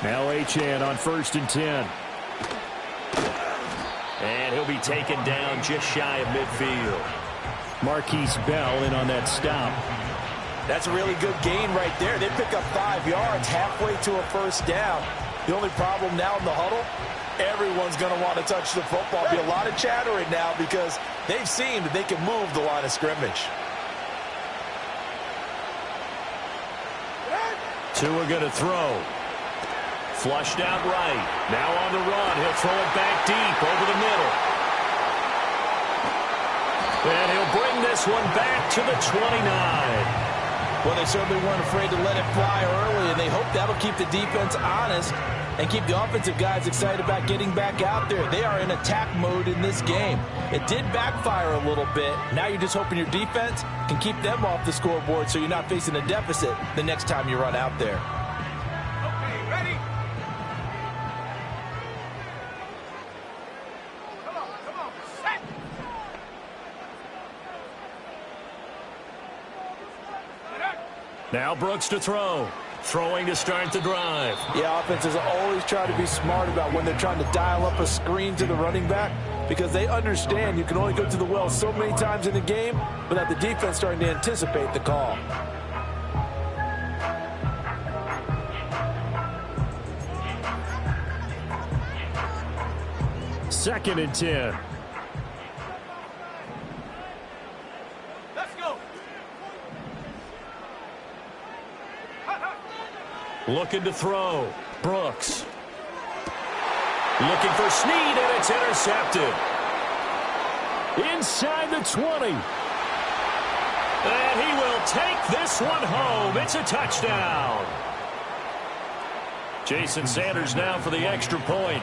Now Achane on 1st and 10. And he'll be taken down just shy of midfield. Marquise Bell in on that stop. That's a really good gain right there. They pick up 5 yards halfway to a first down. The only problem now in the huddle, everyone's going to want to touch the football. Be a lot of chattering now because they've seen that they can move the line of scrimmage. Tua going to throw. Flushed out right. Now on the run. He'll throw it back deep over the middle. And he'll bring this one back to the 29. Well, they certainly weren't afraid to let it fly early, and they hope that'll keep the defense honest and keep the offensive guys excited about getting back out there. They are in attack mode in this game. It did backfire a little bit. Now you're just hoping your defense can keep them off the scoreboard so you're not facing a deficit the next time you run out there. Okay, ready? Come on, set! Now Brooks to throw. Throwing to start the drive. Yeah, offenses always try to be smart about when they're trying to dial up a screen to the running back because they understand you can only go to the well so many times in the game without the defense starting to anticipate the call. Second and 10. Let's go! Looking to throw. Brooks. Looking for Snead, and it's intercepted. Inside the 20. And he will take this one home. It's a touchdown. Jason Sanders now for the extra point.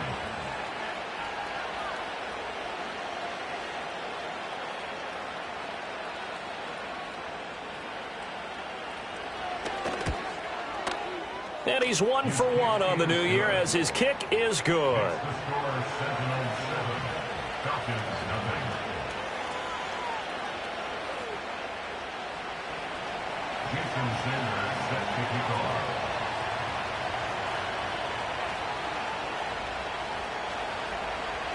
And he's 1 for 1 on the new year as his kick is good.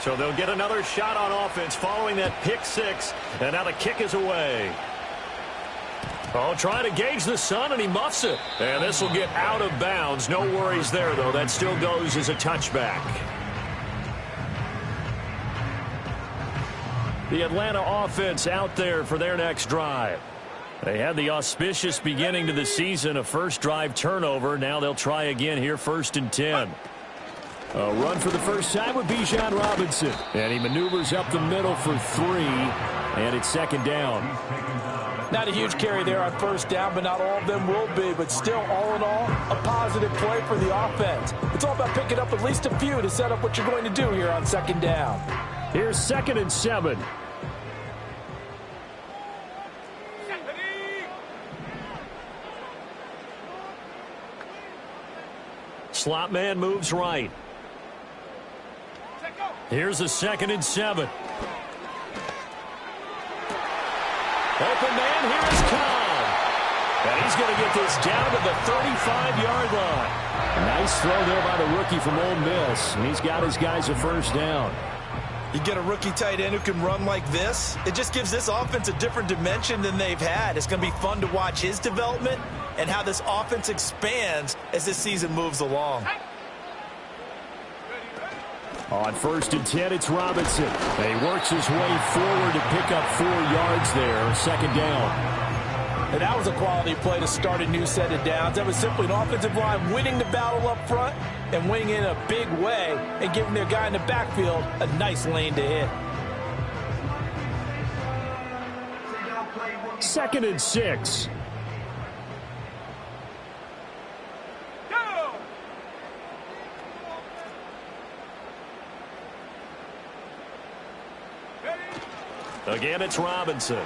So they'll get another shot on offense following that pick six. And now the kick is away. Oh, trying to gauge the sun, and he muffs it. And this will get out of bounds. No worries there, though. That still goes as a touchback. The Atlanta offense out there for their next drive. They had the auspicious beginning to the season, a first drive turnover. Now they'll try again here, 1st and 10. A run for the first time with Bijan Robinson. And he maneuvers up the middle for 3. And it's 2nd down. Not a huge carry there on first down, but not all of them will be. But still, all in all, a positive play for the offense. It's all about picking up at least a few to set up what you're going to do here on 2nd down. Here's 2nd and 7. Slot man moves right. Here's a 2nd and 7. Open man, here is Cobb. And he's going to get this down to the 35-yard line. Nice throw there by the rookie from Ole Miss. And he's got his guys a first down. You get a rookie tight end who can run like this, it just gives this offense a different dimension than they've had. It's going to be fun to watch his development and how this offense expands as this season moves along. On 1st and 10, it's Robinson. And he works his way forward to pick up 4 yards there. 2nd down. And that was a quality play to start a new set of downs. That was simply an offensive line winning the battle up front and winning in a big way and giving their guy in the backfield a nice lane to hit. 2nd and 6. Again, it's Robinson.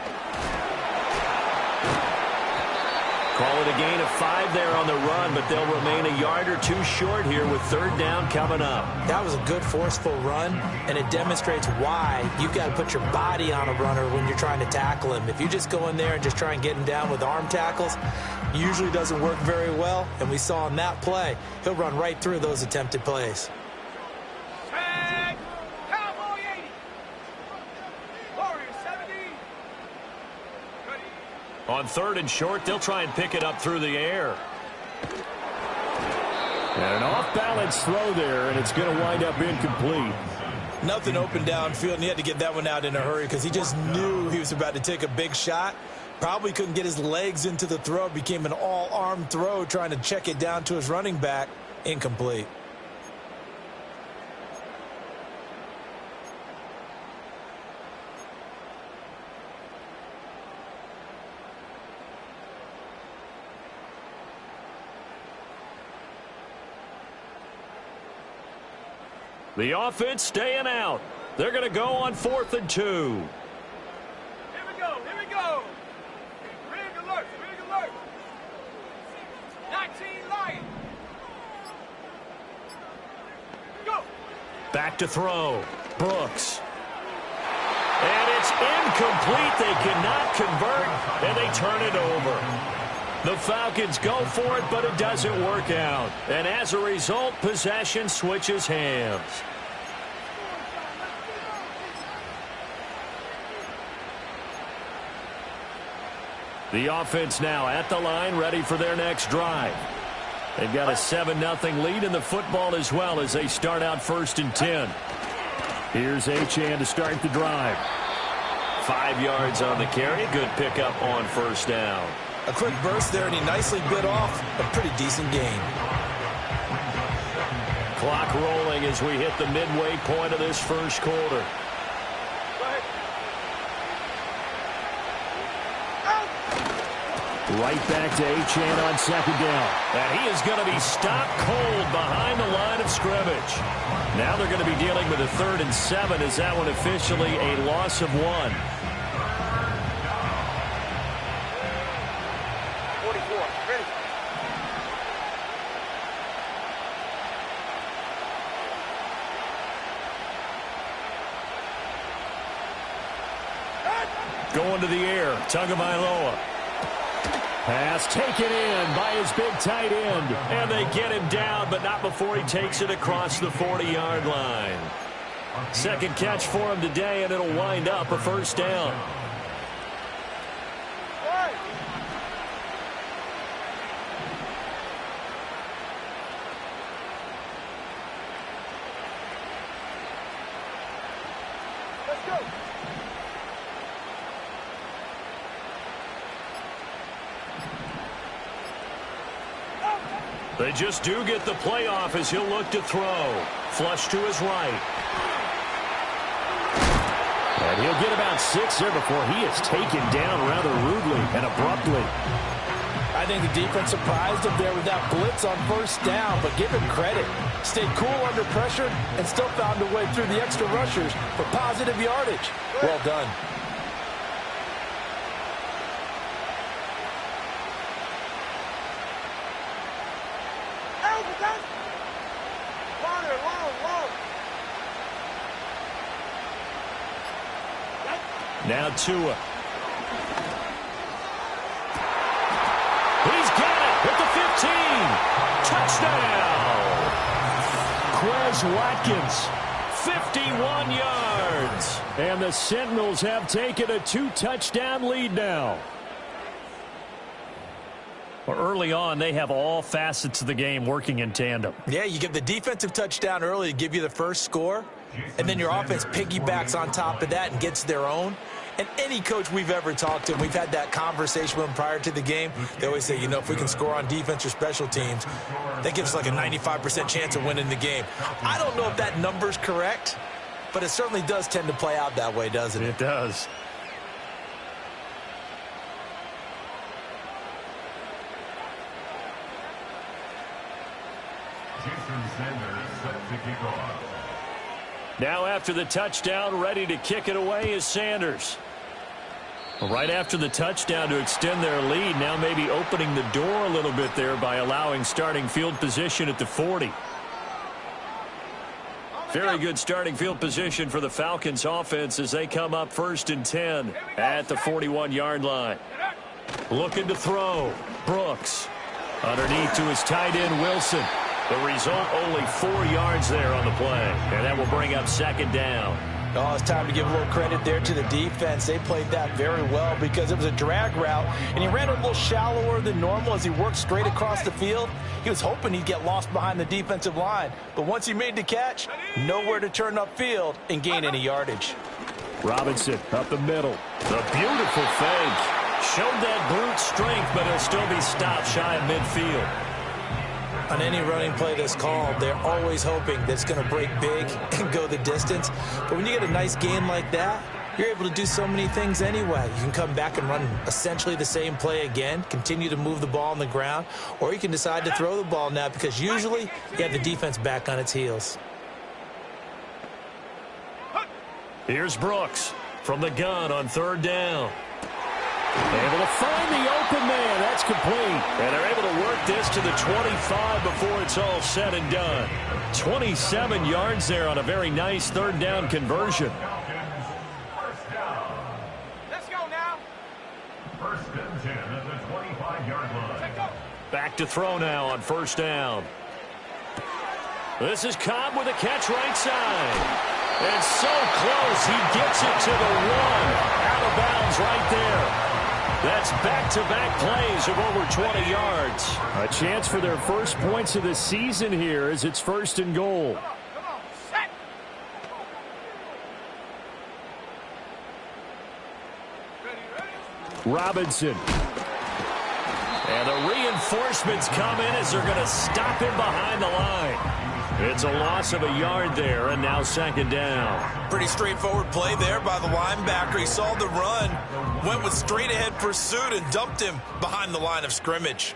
Call it a gain of 5 there on the run, but they'll remain a yard or two short here with third down coming up. That was a good, forceful run, and it demonstrates why you've got to put your body on a runner when you're trying to tackle him. If you just go in there and just try and get him down with arm tackles, usually doesn't work very well, and we saw in that play, he'll run right through those attempted plays. Tag. Cowboy 80. Warrior 70. Ready. On third and short, they'll try and pick it up through the air. And an off-balance throw there, and it's going to wind up incomplete. Nothing open downfield, and he had to get that one out in a hurry because he just knew he was about to take a big shot. Probably couldn't get his legs into the throw. It became an all-arm throw trying to check it down to his running back. Incomplete. The offense staying out. They're going to go on 4th and 2. Here we go. Here we go. Rig alert. Rig alert. 19 Lions. Go. Back to throw. Brooks. And it's incomplete. They cannot convert, and they turn it over. The Falcons go for it, but it doesn't work out. And as a result, possession switches hands. The offense now at the line, ready for their next drive. They've got a 7-0 lead in the football as well as they start out 1st and 10. Here's Achane to start the drive. 5 yards on the carry. Good pickup on first down. A quick burst there, and he nicely bit off a pretty decent gain. Clock rolling as we hit the midway point of this first quarter. Right back to Achane on 2nd down. And he is going to be stopped cold behind the line of scrimmage. Now they're going to be dealing with a 3rd and 7 as that one officially a loss of 1. 44. Ready. Going to the air. Tagovailoa. Pass taken in by his big tight end. And they get him down, but not before he takes it across the 40-yard line. Second catch for him today, and it'll wind up a first down. Let's go. They just do get the playoff as he'll look to throw. Flush to his right. And he'll get about 6 there before he is taken down rather rudely and abruptly. I think the defense surprised him there with that blitz on first down, but give him credit. Stayed cool under pressure and still found a way through the extra rushers for positive yardage. Well done. Now Tua. He's got it at the 15. Touchdown. Quez Watkins, 51 yards. And the Sentinels have taken a 2-touchdown lead now. Well, early on, they have all facets of the game working in tandem. Yeah, you give the defensive touchdown early to give you the first score, and then your offense piggybacks on top of that and gets their own. And any coach we've ever talked to, we've had that conversation with them prior to the game, they always say, you know, if we can score on defense or special teams, that gives us like a 95% chance of winning the game. I don't know if that number's correct, but it certainly does tend to play out that way, doesn't it? It does. Now after the touchdown, ready to kick it away is Sanders. Right after the touchdown to extend their lead, now maybe opening the door a little bit there by allowing starting field position at the 40. Very good starting field position for the Falcons offense as they come up 1st and 10 at the 41-yard line. Looking to throw. Brooks. Underneath to his tight end, Wilson. The result, only 4 yards there on the play. And that will bring up 2nd down. Oh, it's time to give a little credit there to the defense. They played that very well because it was a drag route, and he ran a little shallower than normal as he worked straight across the field. He was hoping he'd get lost behind the defensive line, but once he made the catch, nowhere to turn upfield and gain any yardage. Robinson up the middle. The beautiful fake. Showed that brute strength, but he'll still be stopped shy of midfield. On any running play that's called, they're always hoping that it's going to break big and go the distance. But when you get a nice gain like that, you're able to do so many things anyway. You can come back and run essentially the same play again, continue to move the ball on the ground, or you can decide to throw the ball now because usually you have the defense back on its heels. Here's Brooks from the gun on 3rd down. Able to find the open man. That's complete. And they're able to work this to the 25 before it's all said and done. 27 yards there on a very nice 3rd down conversion. Let's go now. 1st and 10 at the 25-yard line. Back to throw now on 1st down. This is Cobb with a catch right side. And so close. He gets it to the 1. Out of bounds right there. That's back-to-back plays of over 20 yards. A chance for their first points of the season here as it's 1st and goal. Come on, set. Ready. Robinson. And the reinforcements come in as they're going to stop him behind the line. It's a loss of a yard there, and now 2nd down. Pretty straightforward play there by the linebacker. He saw the run, went with straight-ahead pursuit, and dumped him behind the line of scrimmage.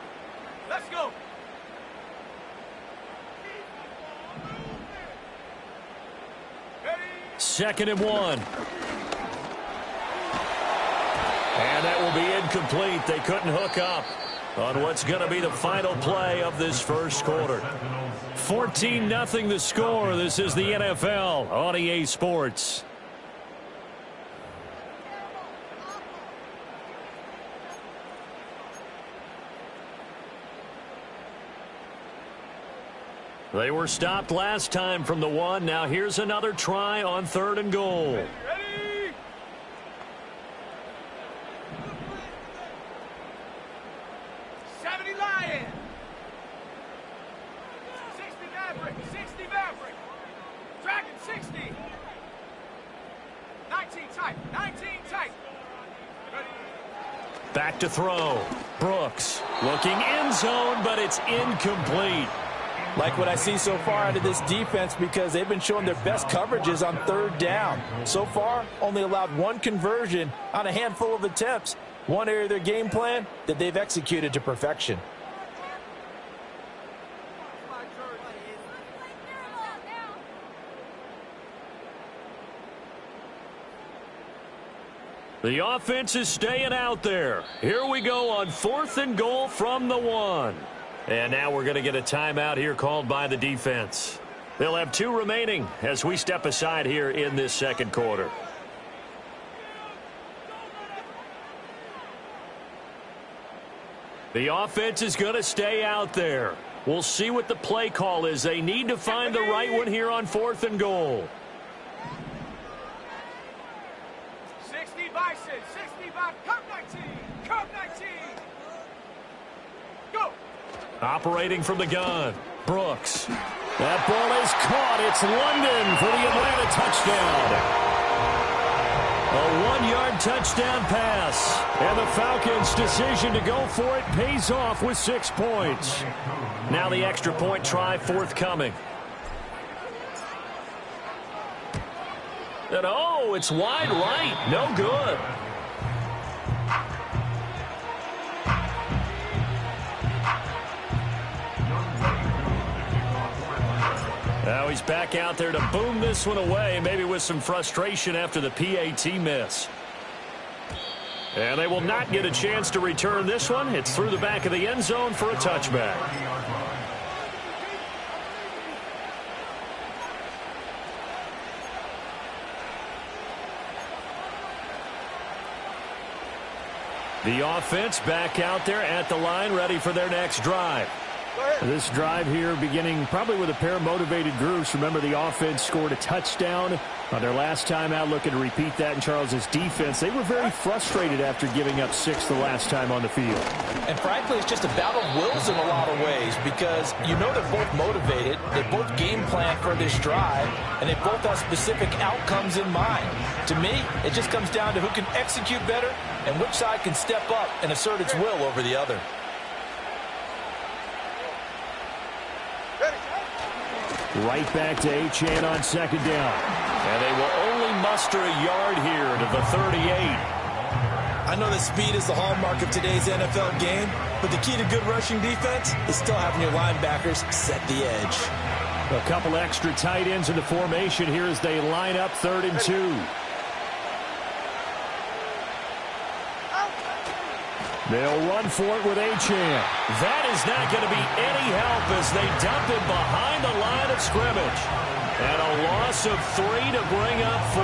Let's go. Ready. 2nd and 1. And that will be incomplete. They couldn't hook up on what's going to be the final play of this 1st quarter. 14-0 the score. This is the NFL on EA Sports. They were stopped last time from the 1. Now here's another try on 3rd and goal. Ready. 70 Lions. 60 Maverick. 60 Maverick. Dragon 60. 19 tight. 19 tight. Ready. Back to throw. Brooks looking end zone, but it's incomplete. Like what I see so far out of this defense because they've been showing their best coverages on 3rd down. So far, only allowed 1 conversion on a handful of attempts. One area of their game plan that they've executed to perfection. The offense is staying out there. Here we go on 4th and goal from the 1. And now we're going to get a timeout here called by the defense. They'll have 2 remaining as we step aside here in this 2nd quarter. The offense is going to stay out there. We'll see what the play call is. They need to find the right one here on 4th and goal. 60 Bison. 60 by Curve 19. Curve 19. Go. Operating from the gun, Brooks. That ball is caught. It's London for the Atlanta touchdown. A 1-yard touchdown pass. And the Falcons' decision to go for it pays off with 6 points. Now the extra point try forthcoming. And oh, it's wide right. No good. Now he's back out there to boom this one away, maybe with some frustration after the PAT miss. And they will not get a chance to return this one. It's through the back of the end zone for a touchback. The offense back out there at the line, ready for their next drive. This drive here beginning probably with a pair of motivated groups. Remember, the offense scored a touchdown on their last time out, looking to repeat that in Charles's defense. They were very frustrated after giving up 6 the last time on the field. And frankly, it's just a battle of wills in a lot of ways, because you know they're both motivated, they both game plan for this drive, and they both have specific outcomes in mind. To me, it just comes down to who can execute better and which side can step up and assert its will over the other. Right back to Achane on second down. And they will only muster a yard here to the 38. I know that speed is the hallmark of today's NFL game, but the key to good rushing defense is still having your linebackers set the edge. A couple extra tight ends in the formation here as they line up 3rd and 2. They'll run for it with Achane. That is not going to be any help as they dump him behind the line of scrimmage. And a loss of 3 to bring up 4.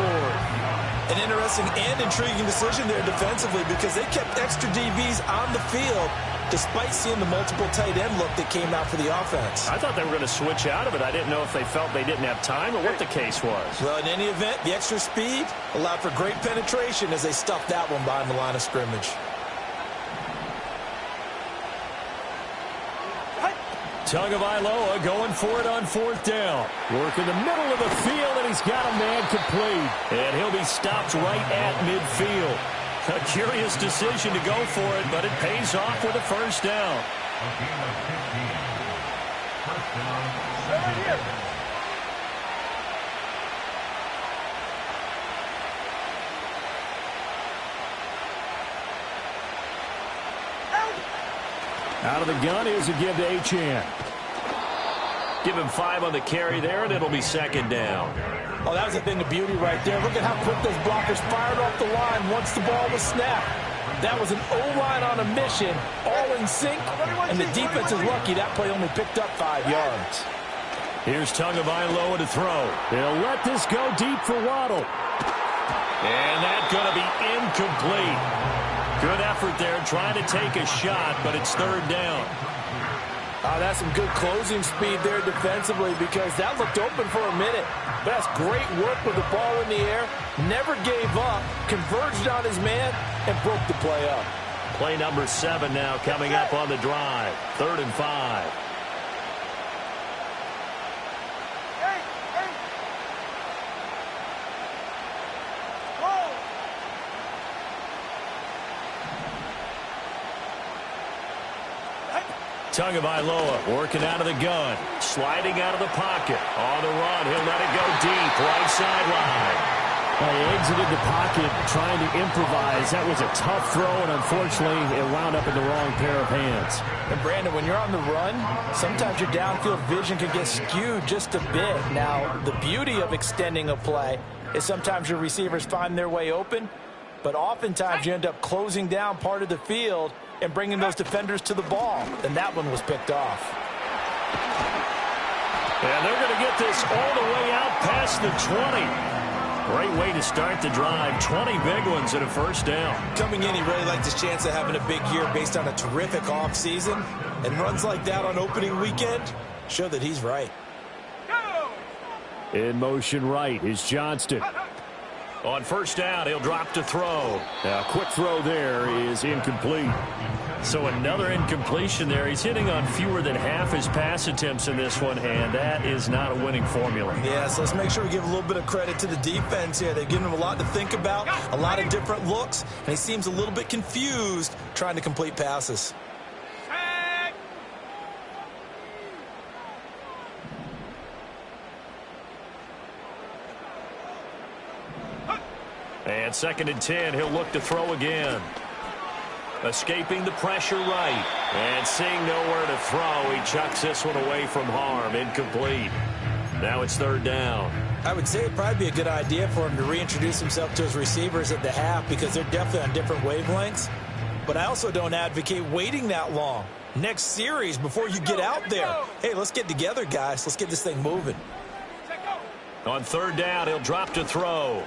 An interesting and intriguing decision there defensively, because they kept extra DBs on the field despite seeing the multiple tight end look that came out for the offense. I thought they were going to switch out of it. I didn't know if they felt they didn't have time or what the case was. Well, in any event, the extra speed allowed for great penetration as they stuffed that one behind the line of scrimmage. Tagovailoa going for it on 4th down. Work in the middle of the field, and he's got a man complete. And he'll be stopped right at midfield. A curious decision to go for it, but it pays off with a first down. Out of the gun is a give to Achane. Give him 5 on the carry there, and it'll be 2nd down. Oh, that was a thing of beauty right there. Look at how quick those blockers fired off the line once the ball was snapped. That was an O-line on a mission, all in sync, and the defense is lucky that play only picked up 5 yards. Here's Tagovailoa to throw. They'll let this go deep for Waddle. And that's going to be incomplete. Good effort there trying to take a shot, but it's 3rd down. That's some good closing speed there defensively, because that looked open for a minute. But that's great work with the ball in the air. Never gave up, converged on his man, and broke the play up. Play number 7 now coming up on the drive. 3rd and 5. Tagovailoa working out of the gun, sliding out of the pocket. On the run, he'll let it go deep, right sideline. He exited the pocket trying to improvise. That was a tough throw, and unfortunately, it wound up in the wrong pair of hands. And Brandon, when you're on the run, sometimes your downfield vision can get skewed just a bit. Now, the beauty of extending a play is sometimes your receivers find their way open, but oftentimes you end up closing down part of the field and bringing those defenders to the ball. And that one was picked off. And they're going to get this all the way out past the 20. Great way to start the drive. 20 big ones and a first down. Coming in, he really liked his chance of having a big year based on a terrific offseason. And runs like that on opening weekend show that he's right. In motion right is Johnston. On first down, he'll drop to throw. A quick throw there is incomplete. So another incompletion there. He's hitting on fewer than half his pass attempts in this one, and that is not a winning formula. Yeah, so let's make sure we give a little bit of credit to the defense here. They've given him a lot to think about, a lot of different looks, and he seems a little bit confused trying to complete passes. And 2nd and 10, he'll look to throw again. Escaping the pressure right. And seeing nowhere to throw, he chucks this one away from harm. Incomplete. Now it's third down. I would say it'd probably be a good idea for him to reintroduce himself to his receivers at the half because they're definitely on different wavelengths. But I also don't advocate waiting that long. Next series before you get out there. Hey, let's get together, guys. Let's get this thing moving. On third down, he'll drop to throw.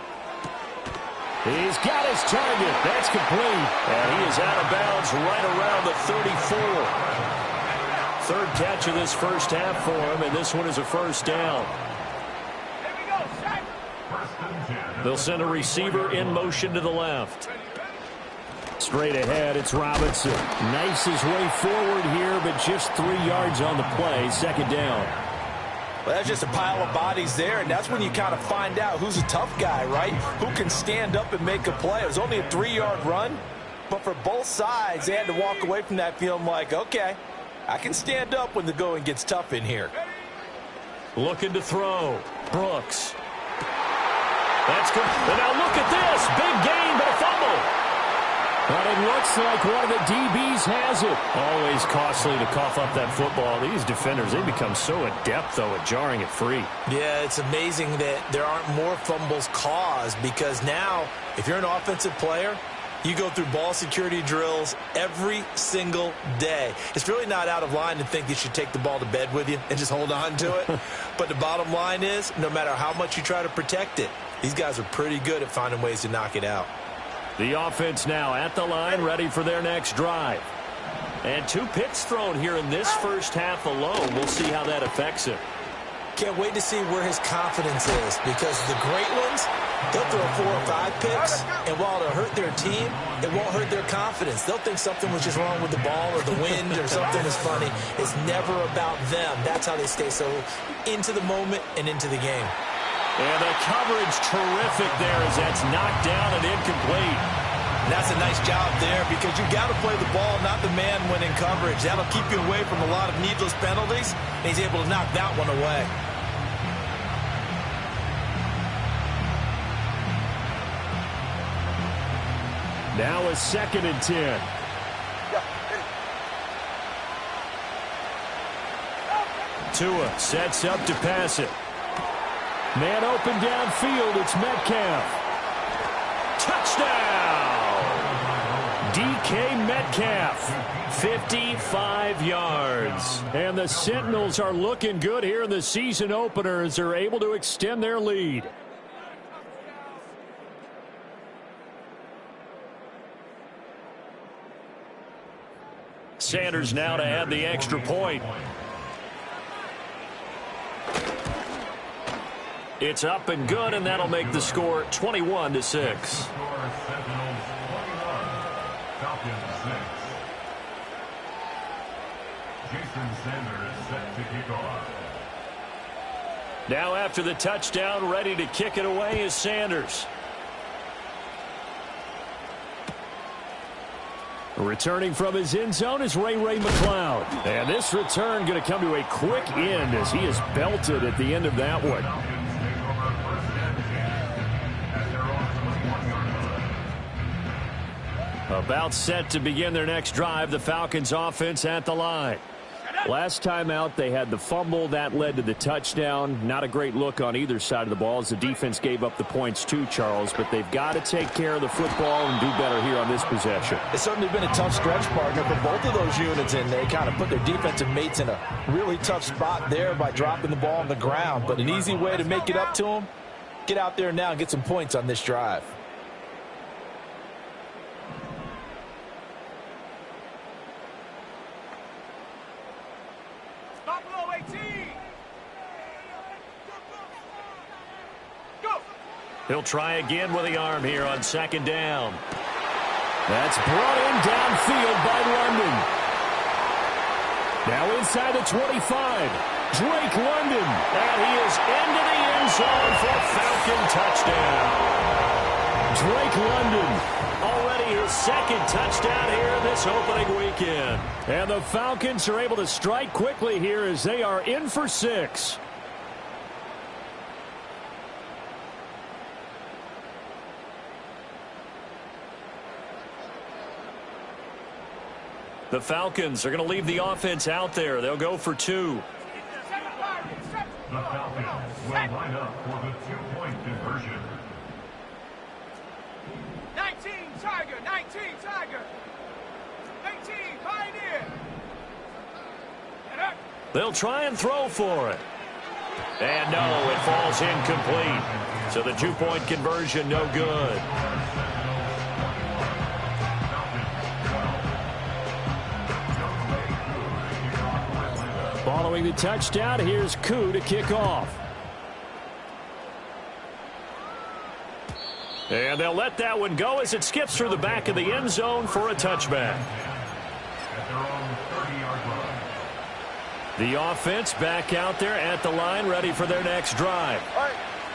He's got his target. That's complete. And he is out of bounds right around the 34. Third catch of this first half for him, and this one is a first down. They'll send a receiver in motion to the left. Straight ahead, it's Robinson. Knifes his way forward here, but just 3 yards on the play. Second down. Well, that's just a pile of bodies there, and that's when you kind of find out who's a tough guy, right? Who can stand up and make a play. It was only a 3-yard run, but for both sides, they had to walk away from that feeling like, okay, I can stand up when the going gets tough in here. Looking to throw. Brooks. That's good. And now look at this. Big gain, but a fumble. But it looks like one of the DBs has it. Always costly to cough up that football. These defenders, they become so adept, though, at jarring it free. Yeah, it's amazing that there aren't more fumbles caused because now, if you're an offensive player, you go through ball security drills every single day. It's really not out of line to think you should take the ball to bed with you and just hold on to it. But the bottom line is, no matter how much you try to protect it, these guys are pretty good at finding ways to knock it out. The offense now at the line, ready for their next drive. And 2 picks thrown here in this first half alone. We'll see how that affects him. Can't wait to see where his confidence is because the great ones, they'll throw 4 or 5 picks, and while it'll hurt their team, it won't hurt their confidence. They'll think something was just wrong with the ball or the wind or something is funny. It's never about them. That's how they stay so into the moment and into the game. And the coverage terrific there as that's knocked down and incomplete. And that's a nice job there because you've got to play the ball, not the man when in coverage. That'll keep you away from a lot of needless penalties, and he's able to knock that one away. Now a 2nd and 10. Tua sets up to pass it. Man open downfield, it's Metcalf. Touchdown! DK Metcalf, 55 yards. And the Sentinels are looking good here in the season opener as they're able to extend their lead. Sanders now to add the extra point. It's up and good, and that'll make the score 21-6. Now after the touchdown, ready to kick it away is Sanders. Returning from his end zone is Ray McCloud. And this return going to come to a quick end as he is belted at the end of that one. About set to begin their next drive, the Falcons offense at the line. Last time out, they had the fumble. That led to the touchdown. Not a great look on either side of the ball as the defense gave up the points too, Charles. But they've got to take care of the football and do better here on this possession. It's certainly been a tough stretch, partner, for both of those units, and they kind of put their defensive mates in a really tough spot there by dropping the ball on the ground. But an easy way to make it up to them, get out there now and get some points on this drive. He'll try again with the arm here on 2nd down. That's brought in downfield by London. Now inside the 25. Drake London. And he is into the end zone for a Falcon touchdown. Drake London. Already his 2nd touchdown here this opening weekend. And the Falcons are able to strike quickly here as they are in for 6. The Falcons are going to leave the offense out there. They'll go for 2. The Falcons will line up for the two-point conversion. 19 Tiger, 19 Tiger. 18 Pioneer. They'll try and throw for it. And no, it falls incomplete. So the two-point conversion no good. Following the touchdown, here's Koo to kick off. And they'll let that one go as it skips through the back of the end zone for a touchback. At their own 30-yard line. The offense back out there at the line, ready for their next drive.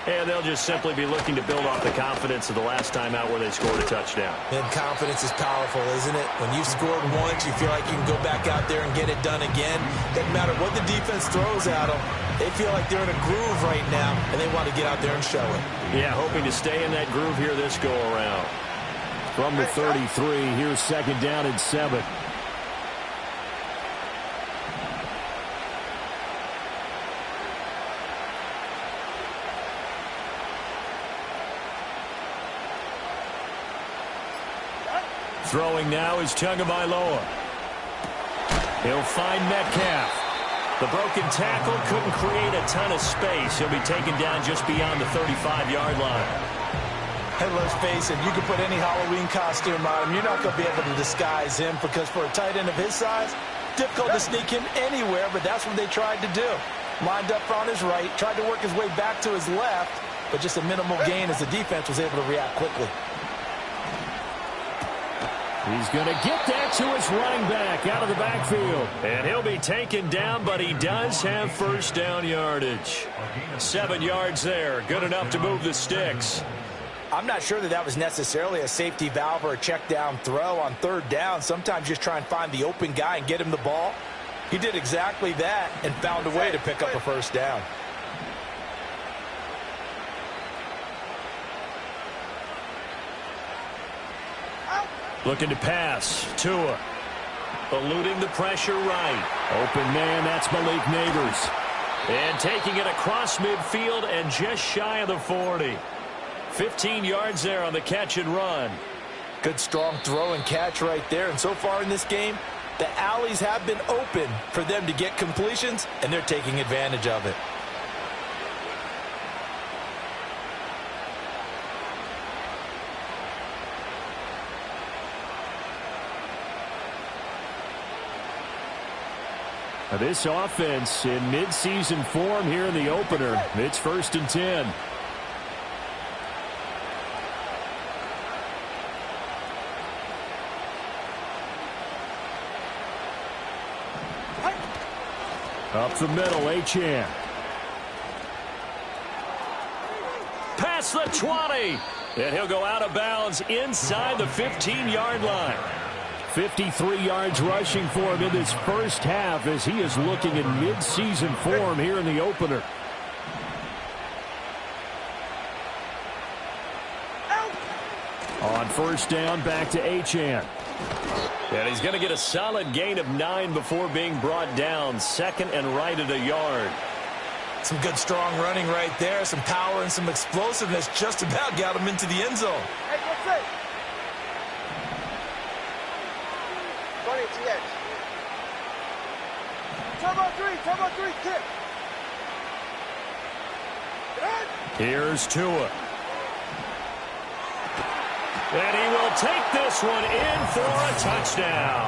And they'll just simply be looking to build off the confidence of the last time out where they scored a touchdown. And confidence is powerful, isn't it? When you've scored once, you feel like you can go back out there and get it done again. Doesn't matter what the defense throws at them. They feel like they're in a groove right now, and they want to get out there and show it. Yeah, hoping to stay in that groove here this go-around. From the 33, here's second down and 7. Throwing now is Tagovailoa. He'll find Metcalf. The broken tackle couldn't create a ton of space. He'll be taken down just beyond the 35-yard line. Hey, let's face it, you can put any Halloween costume on him. You're not going to be able to disguise him because for a tight end of his size, difficult to sneak him anywhere, but that's what they tried to do. Lined up on his right, tried to work his way back to his left, but just a minimal gain as the defense was able to react quickly. He's going to get that to his running back out of the backfield. And he'll be taken down, but he does have first down yardage. 7 yards there. Good enough to move the sticks. I'm not sure that was necessarily a safety valve or a check down throw on third down. Sometimes just try and find the open guy and get him the ball. He did exactly that and found a way to pick up a first down. Looking to pass. Tua. Eluding the pressure right. Open man, that's Malik Neighbors. And taking it across midfield and just shy of the 40. 15 yards there on the catch and run. Good strong throw and catch right there. And so far in this game, the alleys have been open for them to get completions, and they're taking advantage of it. Now this offense in midseason form here in the opener. It's 1st and 10. Up the middle, Achane. Past the 20. And he'll go out of bounds inside the 15-yard line. 53 yards rushing for him in this first half as he is looking in midseason form here in the opener. On first down, back to Achane. And he's going to get a solid gain of 9 before being brought down. Second and right at a yard. Some good strong running right there. Some power and some explosiveness just about got him into the end zone. Hey, what's it? Running to the edge. Turbo 3, kick. Here's Tua. And he will take this one in for a touchdown.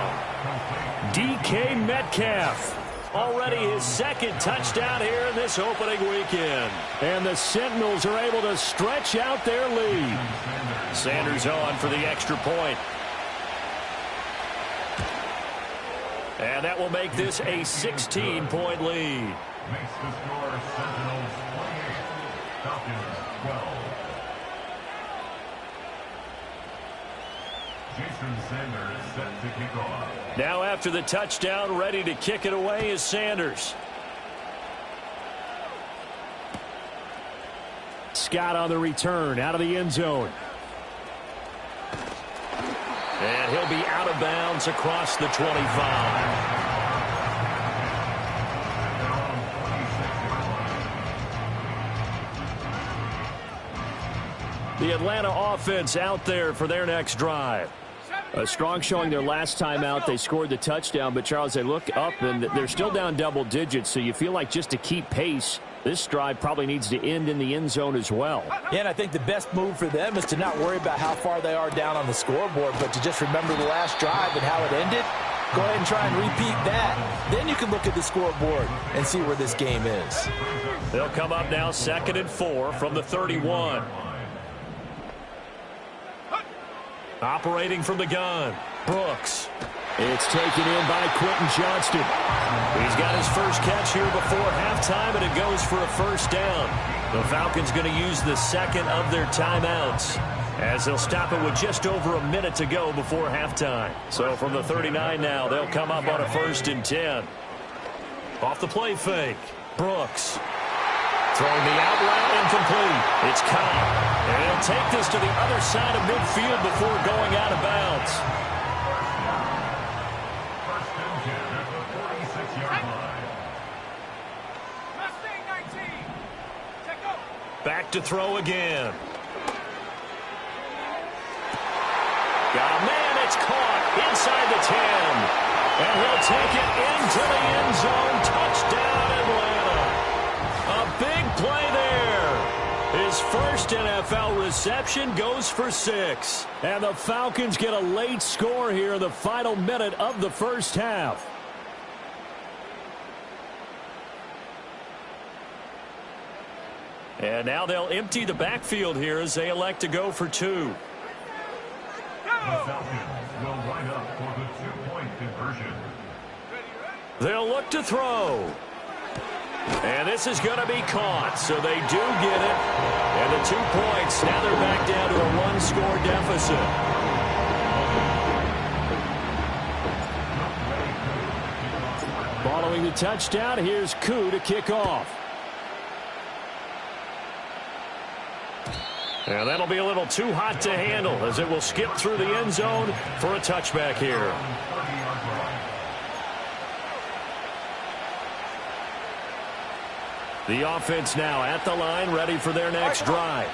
DK Metcalf. Already his second touchdown here in this opening weekend. And the Sentinels are able to stretch out their lead. Sanders on for the extra point. And that will make this a 16-point lead. Makes the score Sentinels 28, Falcons 12. Jason Sanders set to kick off. Now after the touchdown, ready to kick it away is Sanders. Scott on the return, out of the end zone. And he'll be out of bounds across the 25. The Atlanta offense out there for their next drive. A strong showing their last time out. They scored the touchdown, but Charles, they look up and they're still down double digits, so you feel like just to keep pace, this drive probably needs to end in the end zone as well. Yeah, and I think the best move for them is to not worry about how far they are down on the scoreboard, but to just remember the last drive and how it ended. Go ahead and try and repeat that. Then you can look at the scoreboard and see where this game is. They'll come up now 2nd and 4 from the 31. Operating from the gun, Brooks. It's taken in by Quentin Johnston. He's got his first catch here before halftime, and it goes for a first down. The Falcons going to use the second of their timeouts, as they'll stop it with just over a minute to go before halftime. So from the 39 now, they'll come up on a 1st and 10. Off the play fake, Brooks. Throwing the out route incomplete. It's Cobb. And he'll take this to the other side of midfield before going out of bounds. First and 10 at the 46-yard line. Mustang 19. Check go. Back to throw again. Got a man. It's caught inside the 10. And he'll take it into the end zone. Touchdown, Atlanta. A big play there. His first NFL reception goes for 6. And the Falcons get a late score here in the final minute of the first half. And now they'll empty the backfield here as they elect to go for 2. The Falcons will line up for the 2-point conversion. They'll look to throw. And this is going to be caught, so they do get it. And the 2 points, now they're back down to a 1-score deficit. Following the touchdown, here's Koo to kick off. And that'll be a little too hot to handle as it will skip through the end zone for a touchback here. The offense now at the line, ready for their next drive.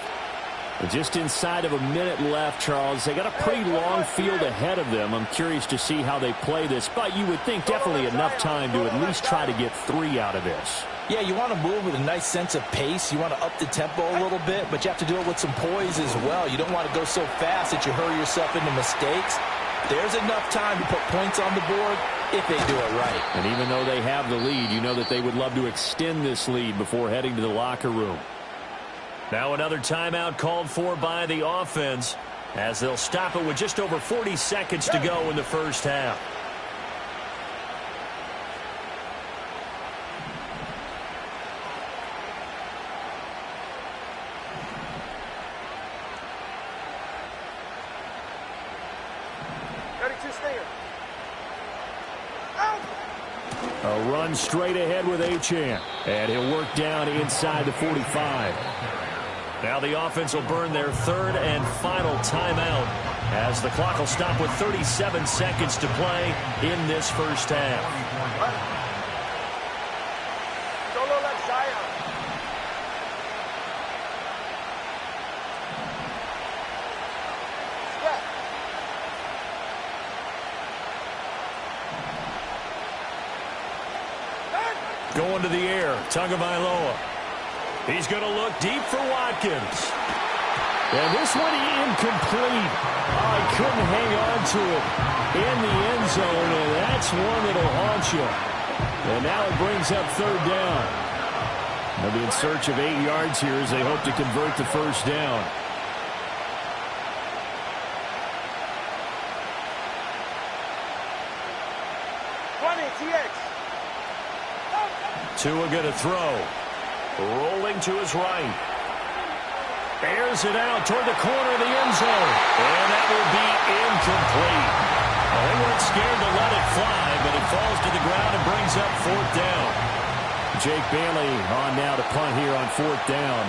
Just inside of a minute left, Charles. They got a pretty long field ahead of them. I'm curious to see how they play this, but you would think definitely enough time to at least try to get 3 out of this. Yeah, you want to move with a nice sense of pace. You want to up the tempo a little bit, but you have to do it with some poise as well. You don't want to go so fast that you hurry yourself into mistakes. There's enough time to put points on the board if they do it right. And even though they have the lead, you know that they would love to extend this lead before heading to the locker room. Now another timeout called for by the offense as they'll stop it with just over 40 seconds to go in the first half. A run straight ahead with Achane. And he'll work down inside the 45. Now the offense will burn their 3rd and final timeout as the clock will stop with 37 seconds to play in this first half. Solo like Zion. Step. Going to the air, Tagovailoa. He's going to look deep for Watkins. And this one incomplete. Oh, he couldn't hang on to it in the end zone, and that's one that'll haunt you. And now it brings up 3rd down. They'll be in search of 8 yards here as they hope to convert the first down. Tua going to throw. Rolling to his right. Airs it out toward the corner of the end zone. And that will be incomplete. Well, they weren't scared to let it fly, but it falls to the ground and brings up 4th down. Jake Bailey on now to punt here on 4th down.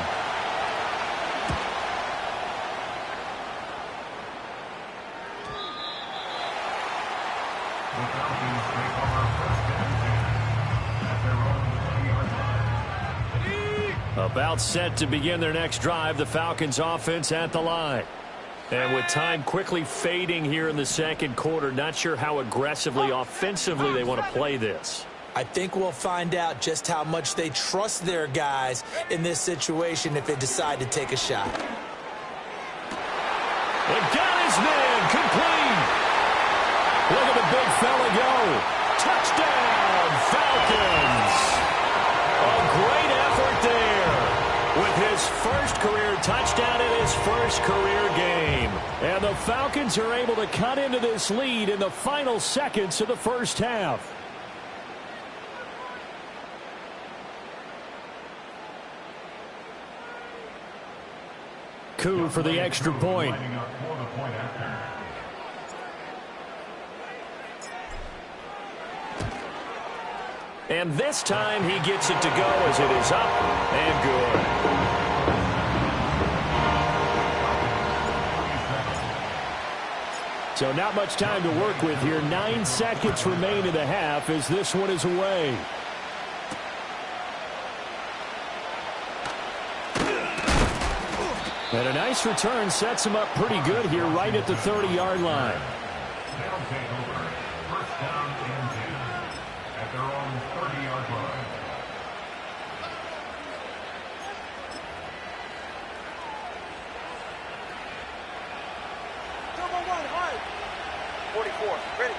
The Falcons take over 1st and 10 at their own 20-yard line. About set to begin their next drive, the Falcons offense at the line. And with time quickly fading here in the second quarter, not sure how aggressively, offensively they want to play this. I think we'll find out just how much they trust their guys in this situation if they decide to take a shot. And got his man complete. Look at the big fella go. Touchdown, Falcons. A great effort there with his first career touchdown in his first career game. And the Falcons are able to cut into this lead in the final seconds of the first half. Coup for the extra point. And this time he gets it to go as it is up and good. So not much time to work with here. 9 seconds remain in the half as this one is away. And a nice return sets him up pretty good here right at the 30-yard line. They'll take over. First down and 10 at their own 30-yard line. Number 1, hard. 44, ready.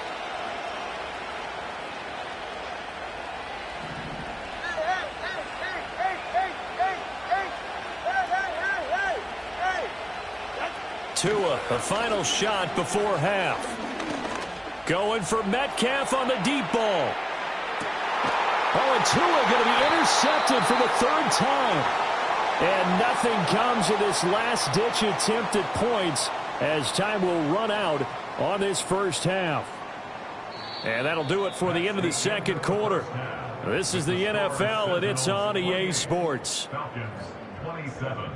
Tua, a final shot before half. Going for Metcalf on the deep ball. Oh, and Tua going to be intercepted for the 3rd time. And nothing comes of this last-ditch attempt at points as time will run out on this first half. And that'll do it for the end of the second quarter. This is the NFL, and it's on EA Sports. Falcons 27.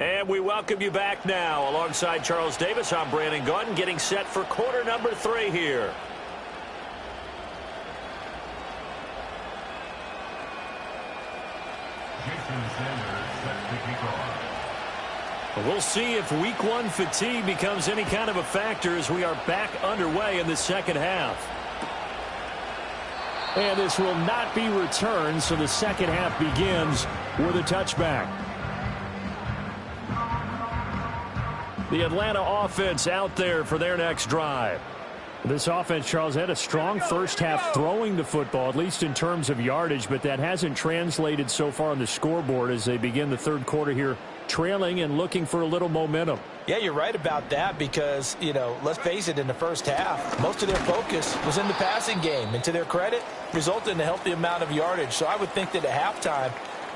And we welcome you back now. Alongside Charles Davis, I'm Brandon Gaudin, getting set for quarter number 3 here. Jason Sanders set to kick off. We'll see if week 1 fatigue becomes any kind of a factor as we are back underway in the second half. And this will not be returned, so the second half begins with a touchback. The Atlanta offense out there for their next drive. This offense, Charles, had a strong first half throwing the football, at least in terms of yardage, but that hasn't translated so far on the scoreboard as they begin the third quarter here, trailing and looking for a little momentum. Yeah, you're right about that because, you know, let's face it, in the first half, most of their focus was in the passing game. And to their credit, resulted in a healthy amount of yardage. So I would think that at halftime,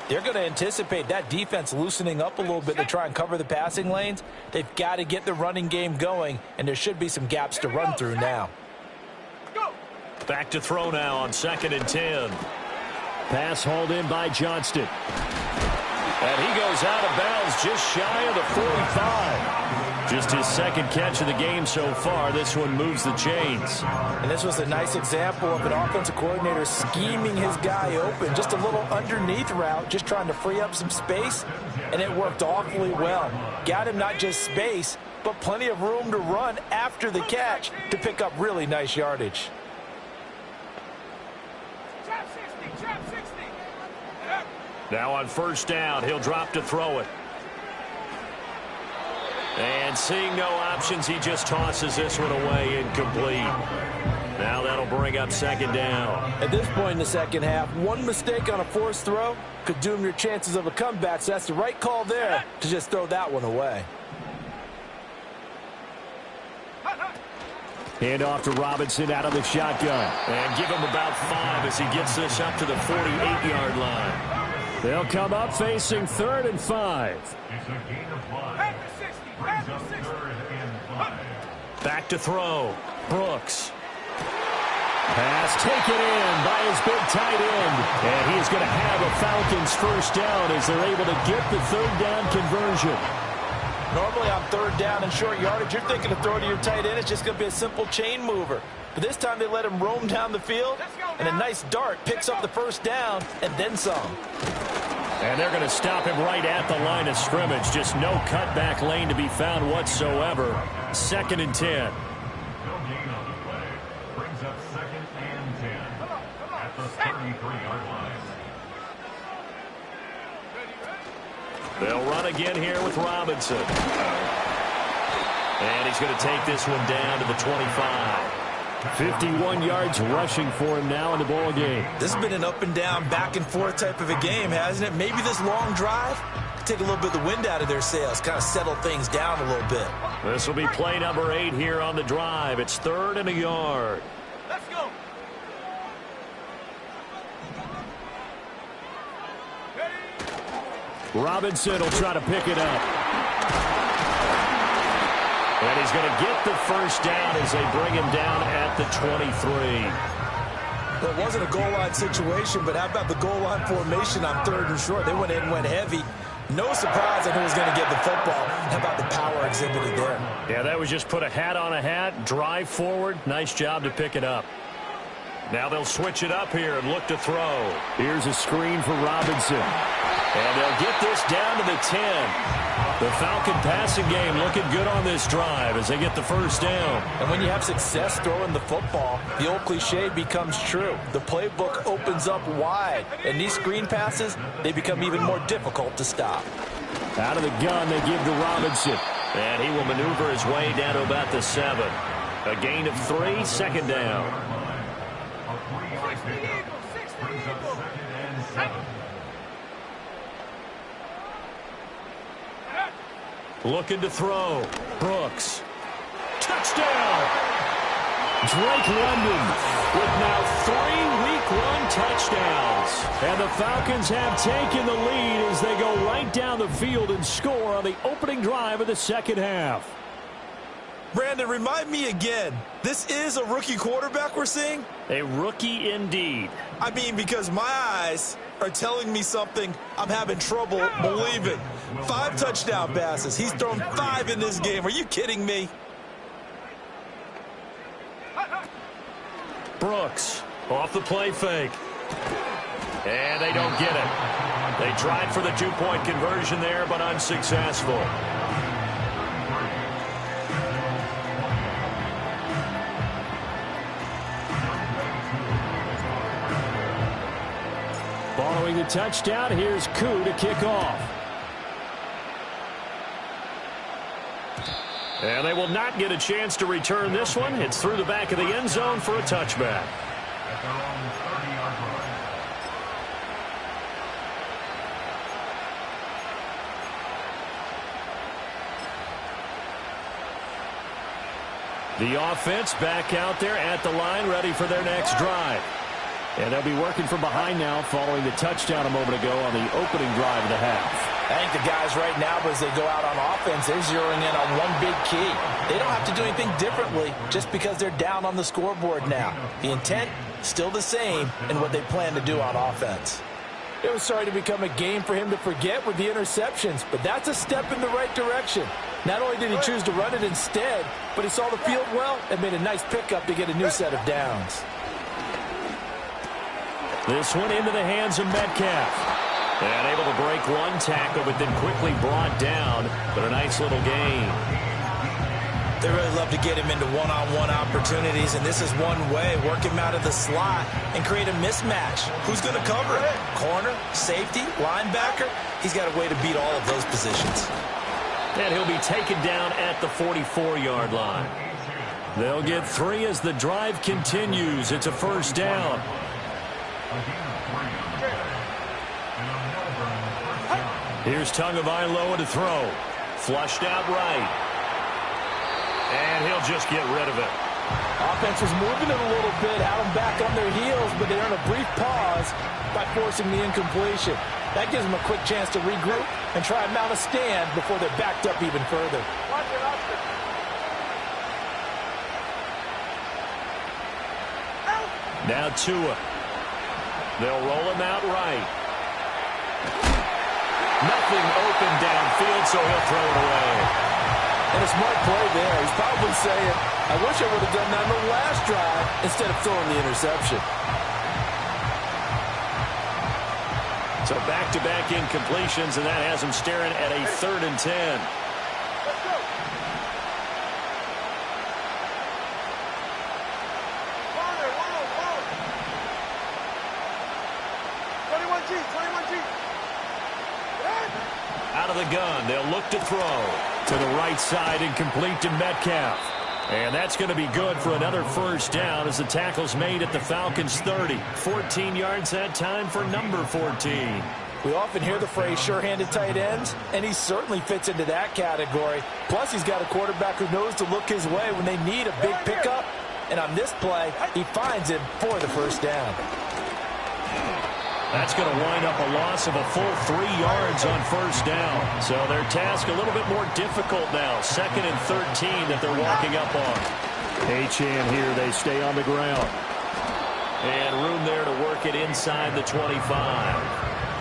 they're going to anticipate that defense loosening up a little bit to try and cover the passing lanes. They've got to get the running game going, and there should be some gaps to run through now. Back to throw now on 2nd and 10. Pass hauled in by Johnston. And he goes out of bounds just shy of the 45. Just his second catch of the game so far. This one moves the chains. And this was a nice example of an offensive coordinator scheming his guy open. Just a little underneath route, just trying to free up some space, and it worked awfully well. Got him not just space, but plenty of room to run after the catch to pick up really nice yardage. Trap 60. Now on first down, he'll drop to throw it. And seeing no options, he just tosses this one away incomplete. Now that'll bring up 2nd down. At this point in the second half, one mistake on a forced throw could doom your chances of a comeback, so that's the right call there to just throw that one away. Hand off to Robinson out of the shotgun. And give him about 5 as he gets this up to the 48-yard line. They'll come up facing 3rd and 5. It's a gain of 5. Brings up 3rd and 5. Back to throw. Brooks. Pass taken in by his big tight end. And he's going to have a Falcons first down as they're able to get the third down conversion. Normally on third down and short yardage, you're thinking to throw to your tight end. It's just going to be a simple chain mover. But this time they let him roam down the field, and a nice dart picks up the first down and then some. And they're going to stop him right at the line of scrimmage. Just no cutback lane to be found whatsoever. 2nd and 10. No gain on the play. Brings up 2nd and 10 at the 33-yard line. They'll run again here with Robinson. And he's going to take this one down to the 25. 51 yards rushing for him now in the ball game. This has been an up and down, back and forth type of a game, hasn't it? Maybe this long drive could take a little bit of the wind out of their sails, kind of settle things down a little bit. This will be play number 8 here on the drive. It's 3rd and a yard. Let's go. Robinson will try to pick it up. And he's going to get the first down as they bring him down at the 23. Well, it wasn't a goal line situation, but how about the goal line formation on 3rd and short? They went in, went heavy. No surprise on who was going to get the football. How about the power exhibited there? Yeah, that was just put a hat on a hat, drive forward. Nice job to pick it up. Now they'll switch it up here and look to throw. Here's a screen for Robinson. And they'll get this down to the 10. The Falcon passing game looking good on this drive as they get the first down. And when you have success throwing the football, the old cliche becomes true. The playbook opens up wide. And these screen passes, they become even more difficult to stop. Out of the gun, they give to Robinson. And he will maneuver his way down to about the 7. A gain of 3, 2nd down. A 3-yard pickup brings up 2nd and 7. Looking to throw. Brooks. Touchdown! Drake London with now 3 Week 1 touchdowns. And the Falcons have taken the lead as they go right down the field and score on the opening drive of the second half. Brandon, remind me again, this is a rookie quarterback we're seeing? A rookie indeed. I mean, because my eyes are telling me something I'm having trouble believing. 5 touchdown passes. He's thrown 5 in this game. Are you kidding me? Brooks off the play fake. And they don't get it. They tried for the 2-point conversion there, but unsuccessful. Following the touchdown, here's Koo to kick off. And they will not get a chance to return this one. It's through the back of the end zone for a touchback. At their own 30-yard line. The offense back out there at the line, ready for their next drive. And they'll be working from behind now following the touchdown a moment ago on the opening drive of the half. I think the guys right now, as they go out on offense, they're zeroing in on one big key. They don't have to do anything differently just because they're down on the scoreboard now. The intent, still the same in what they plan to do on offense. It was starting to become a game for him to forget with the interceptions, but that's a step in the right direction. Not only did he choose to run it instead, but he saw the field well and made a nice pickup to get a new set of downs. This one into the hands of Metcalf. And able to break one tackle, but then quickly brought down. But a nice little gain. They really love to get him into one-on-one opportunities, and this is one way. Work him out of the slot and create a mismatch. Who's going to cover it? Corner, safety, linebacker? He's got a way to beat all of those positions. And he'll be taken down at the 44-yard line. They'll get 3 as the drive continues. It's a first down. Here's Tagovailoa to throw. Flushed out right. And he'll just get rid of it. Offense was moving it a little bit, had them back on their heels, but they earn a brief pause by forcing the incompletion. That gives them a quick chance to regroup and try and mount a stand before they're backed up even further. Watch it, Oscar. Out. Now Tua. They'll roll him out right. Nothing open downfield, so he'll throw it away. And a smart play there. He's probably saying, I wish I would have done that in the last drive instead of throwing the interception. So back-to-back incompletions, and that has him staring at a 3rd and 10. Let's go. Whoa. 21G. Out of the gun, they'll look to throw. To the right side and complete to Metcalf. And that's going to be good for another first down as the tackle's made at the Falcons' 30. 14 yards that time for number 14. We often hear the phrase sure-handed tight ends, and he certainly fits into that category. Plus, he's got a quarterback who knows to look his way when they need a big pickup. And on this play, he finds him for the first down. That's going to wind up a loss of a full 3 yards on first down. So their task a little bit more difficult now. 2nd and 13 that they're walking up on. Achane here. They stay on the ground. And room there to work it inside the 25.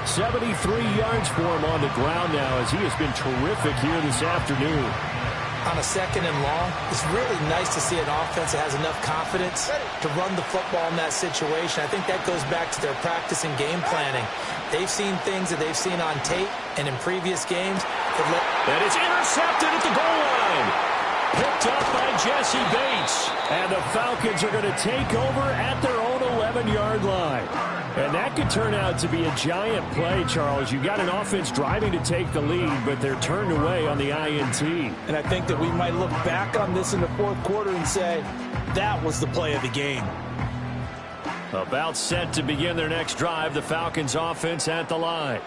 73 yards for him on the ground now as he has been terrific here this afternoon. On a 2nd and long, it's really nice to see an offense that has enough confidence to run the football in that situation. I think that goes back to their practice and game planning. They've seen things that they've seen on tape and in previous games. And it's intercepted at the goal line. Picked up by Jesse Bates. And the Falcons are going to take over at their own 11-yard line. And that could turn out to be a giant play, Charles. You've got an offense driving to take the lead, but they're turned away on the INT. And I think that we might look back on this in the 4th quarter and say, that was the play of the game. About set to begin their next drive, the Falcons offense at the line.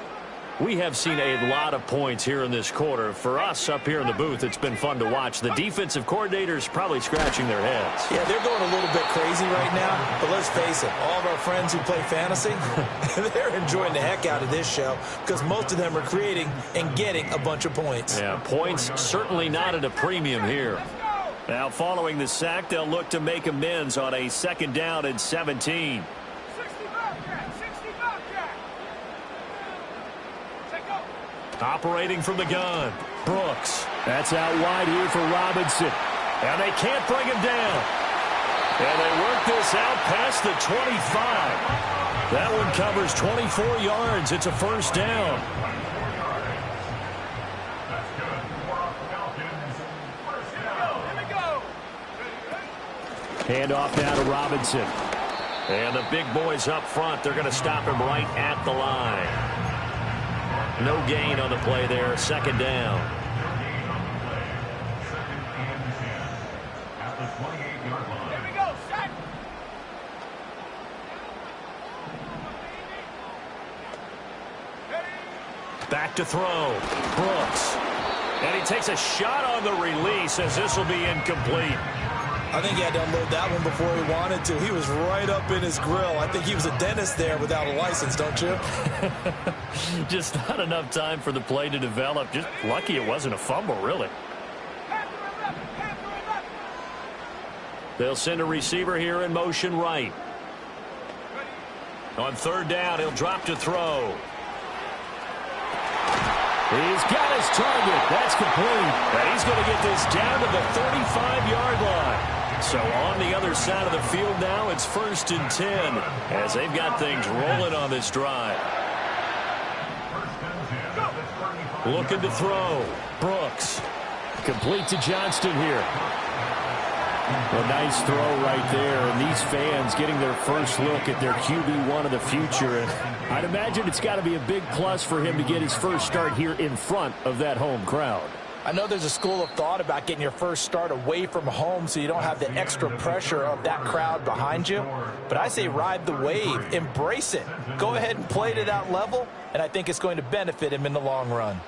We have seen a lot of points here in this quarter. For us up here in the booth, it's been fun to watch. The defensive coordinators probably scratching their heads. Yeah, they're going a little bit crazy right now. But let's face it, all of our friends who play fantasy, they're enjoying the heck out of this show because most of them are creating and getting a bunch of points. Yeah, points certainly not at a premium here. Now following the sack, they'll look to make amends on a 2nd down and 17. Operating from the gun, Brooks. That's out wide here for Robinson. And they can't bring him down. And they work this out past the 25. That one covers 24 yards. It's a first down. Hand off now to Robinson. And the big boys up front, they're going to stop him right at the line. No gain on the play there. 2nd down. Here we go, set. Back to throw. Brooks. And he takes a shot on the release as this will be incomplete. I think he had to unload that one before he wanted to. He was right up in his grill. I think he was a dentist there without a license, don't you? Just not enough time for the play to develop. Just lucky it wasn't a fumble, really. They'll send a receiver here in motion right. On 3rd down, he'll drop to throw. He's got his target. That's complete. And he's going to get this down to the 35-yard line. So on the other side of the field now, it's 1st and 10 as they've got things rolling on this drive. Looking to throw. Brooks. Complete to Johnston here. A nice throw right there, and these fans getting their first look at their QB1 of the future. And I'd imagine it's got to be a big plus for him to get his first start here in front of that home crowd. I know there's a school of thought about getting your first start away from home so you don't have the extra pressure of that crowd behind you. But I say ride the wave. Embrace it. Go ahead and play to that level, and I think it's going to benefit him in the long run.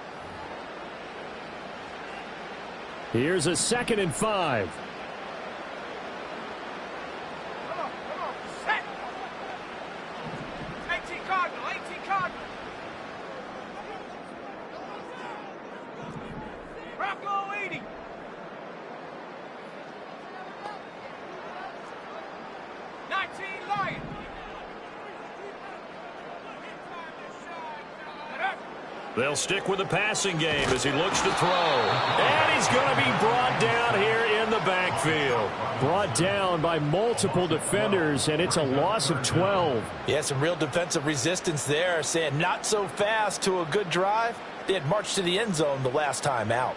Here's a 2nd and 5. Come on, set. 18 Cardinal. Rocco 80. Lion. They'll stick with the passing game as he looks to throw. And he's going to be brought down here in the backfield. Brought down by multiple defenders, and it's a loss of 12. Yeah, some real defensive resistance there, saying not so fast to a good drive. They had marched to the end zone the last time out.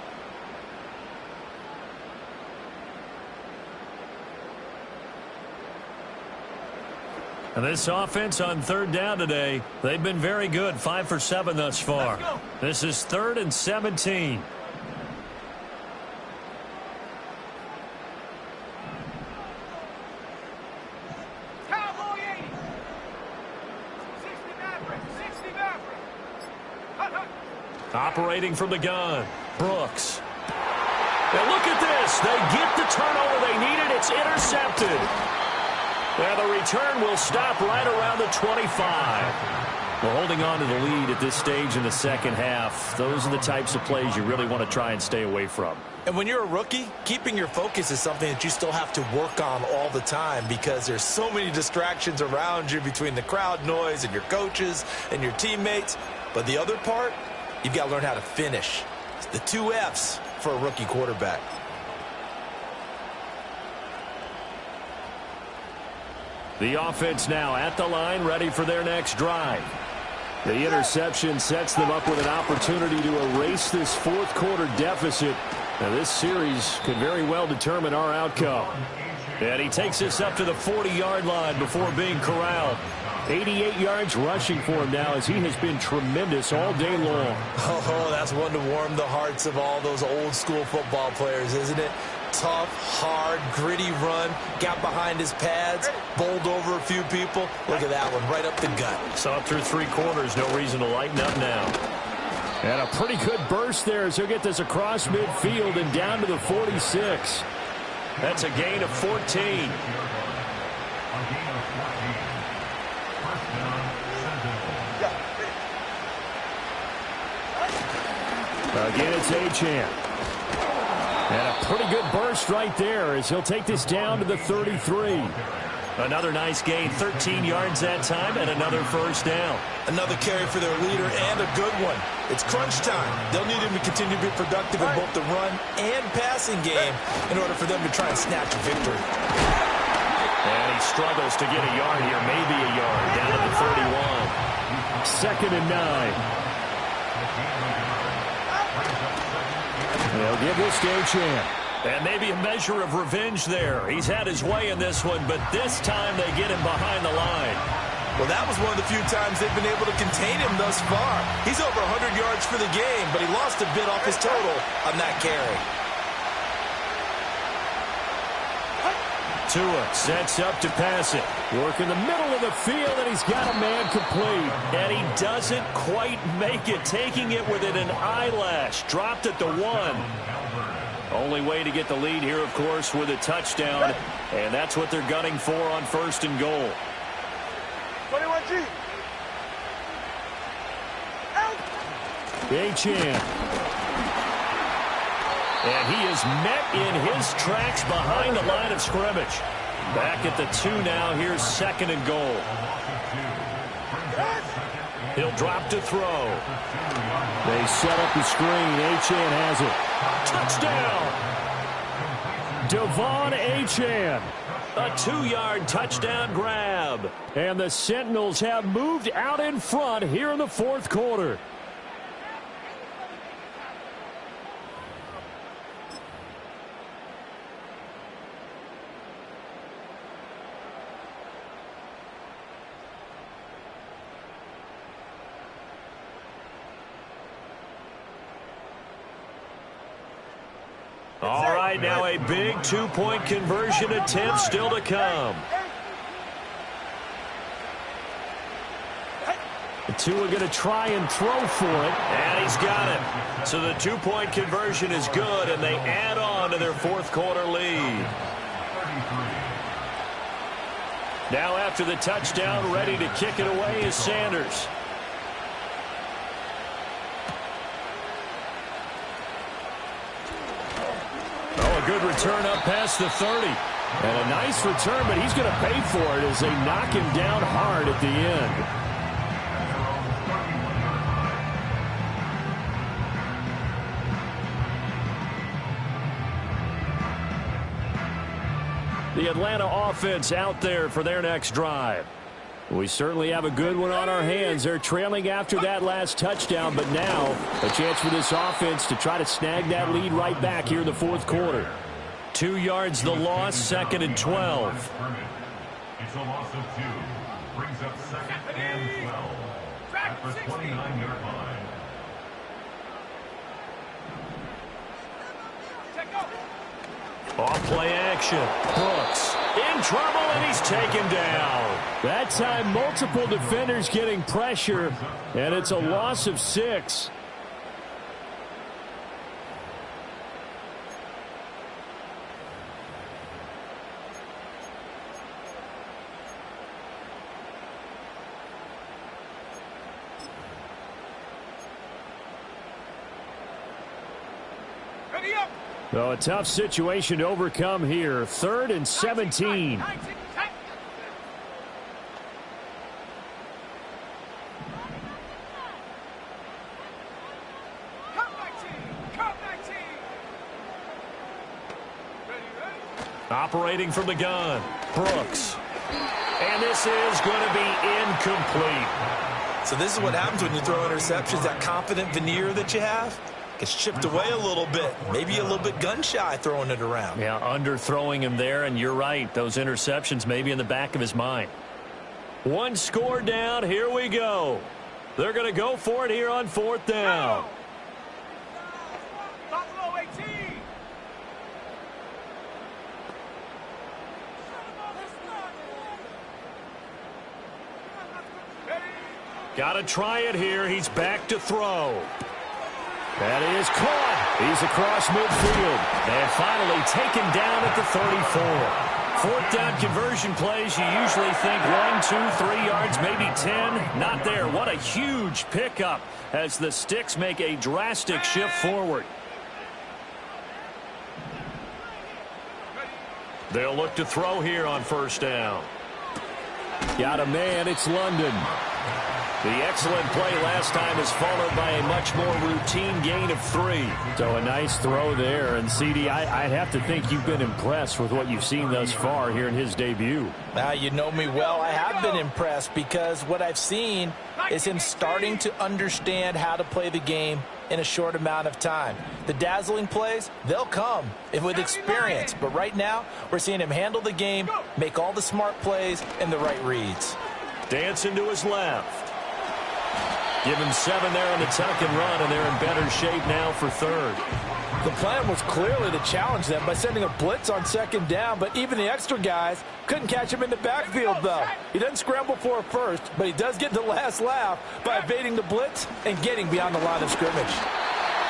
And this offense on third down today, they've been very good, 5 for 7 thus far. This is 3rd and 17. Cowboy 80. 60 Maverick. 60 Maverick. Hut, hut. Operating from the gun, Brooks. And look at this. They get the turnover they needed. It's intercepted. And the return will stop right around the 25. Well, holding on to the lead at this stage in the second half, those are the types of plays you really want to try and stay away from. And when you're a rookie, keeping your focus is something that you still have to work on all the time because there's so many distractions around you between the crowd noise and your coaches and your teammates. But the other part, you've got to learn how to finish. It's the 2 F's for a rookie quarterback. The offense now at the line, ready for their next drive. The interception sets them up with an opportunity to erase this fourth quarter deficit. Now, this series could very well determine our outcome. And he takes us up to the 40-yard line before being corralled. 88 yards rushing for him now as he has been tremendous all day long. Oh, that's one to warm the hearts of all those old-school football players, isn't it? Tough, hard, gritty run, got behind his pads, bowled over a few people. Look at that one, right up the gut. Saw it through 3 quarters, no reason to lighten up now. And a pretty good burst there as he'll get this across midfield and down to the 46. That's a gain of 14. Again, it's Achane. And a pretty good burst right there as he'll take this down to the 33. Another nice gain, 13 yards that time, and another first down. Another carry for their leader and a good one. It's crunch time. They'll need him to continue to be productive in both the run and passing game in order for them to try and snatch a victory. And he struggles to get a yard here, maybe a yard, down to the 31. 2nd and 9. They'll give this to Achane. And maybe a measure of revenge there. He's had his way in this one, but this time they get him behind the line. Well, that was one of the few times they've been able to contain him thus far. He's over 100 yards for the game, but he lost a bit off his total on that carry. Tua sets up to pass it. Work in the middle of the field, and he's got a man complete. And he doesn't quite make it, taking it within an eyelash. Dropped at the 1. Only way to get the lead here, of course, with a touchdown. And that's what they're gunning for on 1st and goal. 21G. Achane. And he is met in his tracks behind the line of scrimmage. Back at the 2 now. Here's 2nd and goal. He'll drop to throw. They set up the screen. Achane has it. Touchdown! Devon Achane. A 2-yard touchdown grab. And the Sentinels have moved out in front here in the 4th quarter. All right, now a big 2-point conversion attempt still to come. The 2 are going to try and throw for it. And he's got it. So the 2-point conversion is good, and they add on to their 4th quarter lead. Now after the touchdown, ready to kick it away is Sanders. Good return up past the 30. And a nice return, but he's going to pay for it as they knock him down hard at the end. The Atlanta offense out there for their next drive. We certainly have a good one on our hands. They're trailing after that last touchdown, but now a chance for this offense to try to snag that lead right back here in the fourth quarter. 2 yards the loss, 2nd and 12. It's a loss of 2. Brings up 2nd and 12. At the 29-yard line. Off play action. Brooks in trouble, and he's taken down. That time, multiple defenders getting pressure, and it's a loss of 6. Ready up. So a tough situation to overcome here. 3rd and 17. Operating from the gun, Brooks. And this is going to be incomplete. So this is what happens when you throw interceptions. That confident veneer that you have gets chipped away a little bit. Maybe a little bit gun-shy throwing it around. Yeah, underthrowing him there, and you're right. Those interceptions may be in the back of his mind. 1 score down. Here we go. They're going to go for it here on 4th down. Buffalo 18. Got to try it here. He's back to throw. That is caught. He's across midfield. And finally taken down at the 34. 4th down conversion plays, you usually think 1, 2, 3 yards, maybe 10. Not there. What a huge pickup as the Sticks make a drastic shift forward. They'll look to throw here on 1st down. Got a man. It's London. The excellent play last time is followed by a much more routine gain of 3. So a nice throw there. And, CD, I'd have to think you've been impressed with what you've seen thus far here in his debut. Now, you know me well. I have been impressed because what I've seen is him starting to understand how to play the game in a short amount of time. The dazzling plays, they'll come with experience. But right now, we're seeing him handle the game, make all the smart plays, and the right reads. Dancing to his left. Give him 7 there on the tuck and run, and they're in better shape now for 3rd. The plan was clearly to challenge them by sending a blitz on 2nd down, but even the extra guys couldn't catch him in the backfield, though. He doesn't scramble for a first, but he does get the last laugh by evading the blitz and getting beyond the line of scrimmage.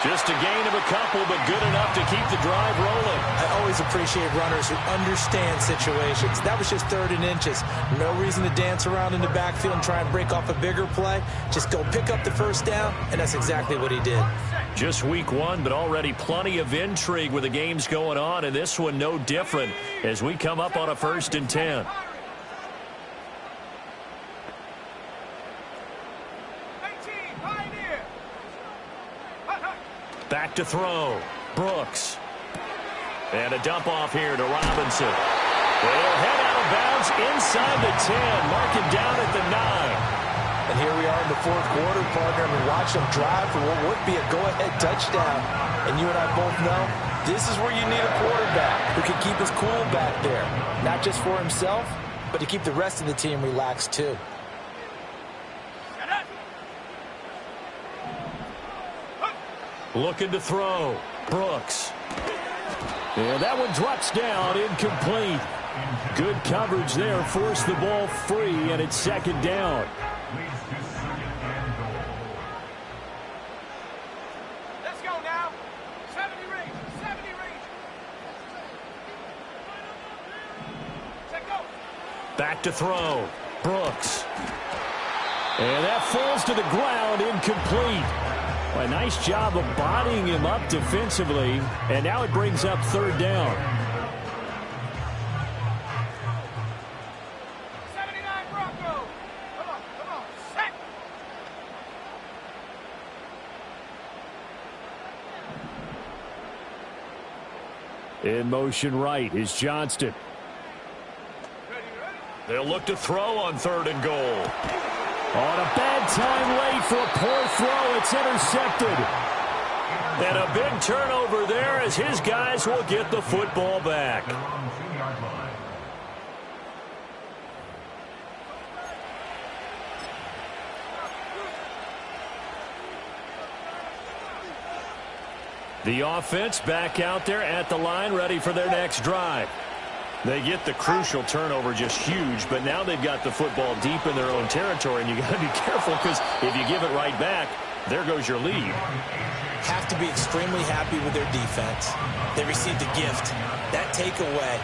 Just a gain of a couple, but good enough to keep the drive rolling. I always appreciate runners who understand situations. That was just 3rd and inches. No reason to dance around in the backfield and try and break off a bigger play. Just go pick up the 1st down, and that's exactly what he did. Just week 1, but already plenty of intrigue with the games going on, and this one no different as we come up on a 1st and 10. Back to throw. Brooks. And a dump off here to Robinson. They'll head out of bounds inside the 10. Mark it down at the 9. And here we are in the 4th quarter, partner, and we watch them drive for what would be a go-ahead touchdown. And you and I both know this is where you need a quarterback who can keep his cool back there. Not just for himself, but to keep the rest of the team relaxed too. Looking to throw. Brooks. And that one drops down, incomplete. Good coverage there, forced the ball free, and it's 2nd down. Let's go now. 70 range. 70 range. Check go. Back to throw. Brooks. And that falls to the ground, incomplete. A nice job of bodying him up defensively, and now it brings up 3rd down. 79 Bronco. Come on, set. In motion right is Johnston. They'll look to throw on 3rd and goal. On a bad time late for a poor throw. It's intercepted. And a big turnover there as his guys will get the football back. The offense back out there at the line, ready for their next drive. They get the crucial turnover, just huge, but now they've got the football deep in their own territory, and you got to be careful because if you give it right back, there goes your lead. Have to be extremely happy with their defense. They received a gift. That takeaway,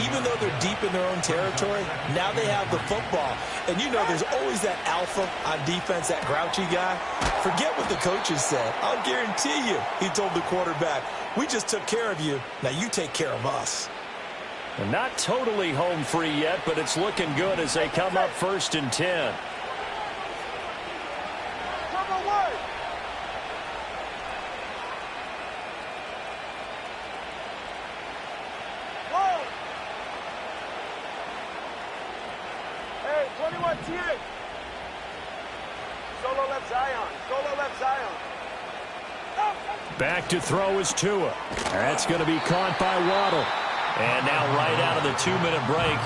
even though they're deep in their own territory, now they have the football. And you know there's always that alpha on defense, that grouchy guy. Forget what the coaches said. I'll guarantee you, he told the quarterback, we just took care of you. Now you take care of us. Well, not totally home free yet, but it's looking good as they come up 1st and 10. Back to throw is Tua. That's going to be caught by Waddle. And now right out of the 2-minute break,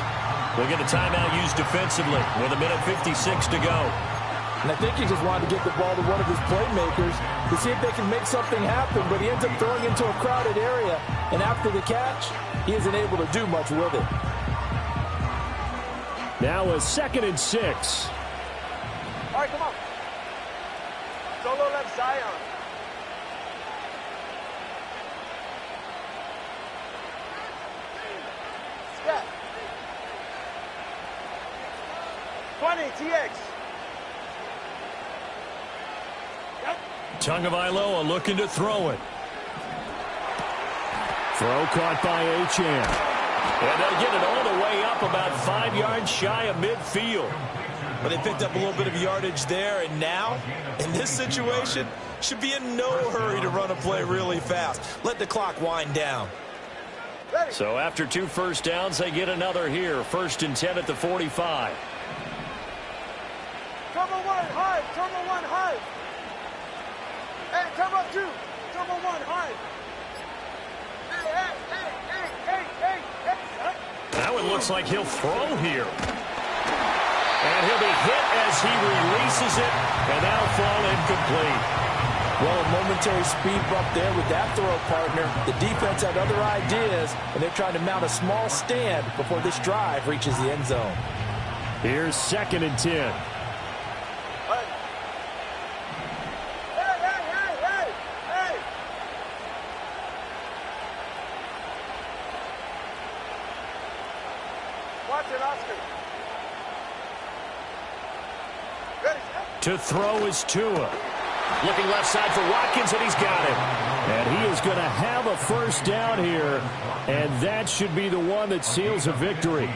we'll get a timeout used defensively with 1:56 to go. And I think he just wanted to get the ball to one of his playmakers to see if they can make something happen, but he ends up throwing into a crowded area. And after the catch, he isn't able to do much with it. Now a 2nd and 6. All right, come on. Solo left Zion. Step. 20, TX. Yep. Tagovailoa looking to throw it. Throw caught by Achane. And they'll get it all the way up about 5 yards shy of midfield. But they picked up a little bit of yardage there, and now, in this situation, should be in no hurry to run a play really fast. Let the clock wind down. So after 2 first downs, they get another here. 1st and 10 at the 45. Turbo 1, high. Turbo 1, high. Hey, turbo 2. Turbo 1, high. Hey. Now it looks like he'll throw here. And he'll be hit as he releases it, and that'll fall incomplete. Well, a momentary speed bump there with that throw partner. The defense had other ideas, and they're trying to mount a small stand before this drive reaches the end zone. Here's 2nd and 10. Hey. Watch it, Oscar. To throw is Tua. Looking left side for Watkins, and he's got it. And he is going to have a first down here, and that should be the one that seals a victory.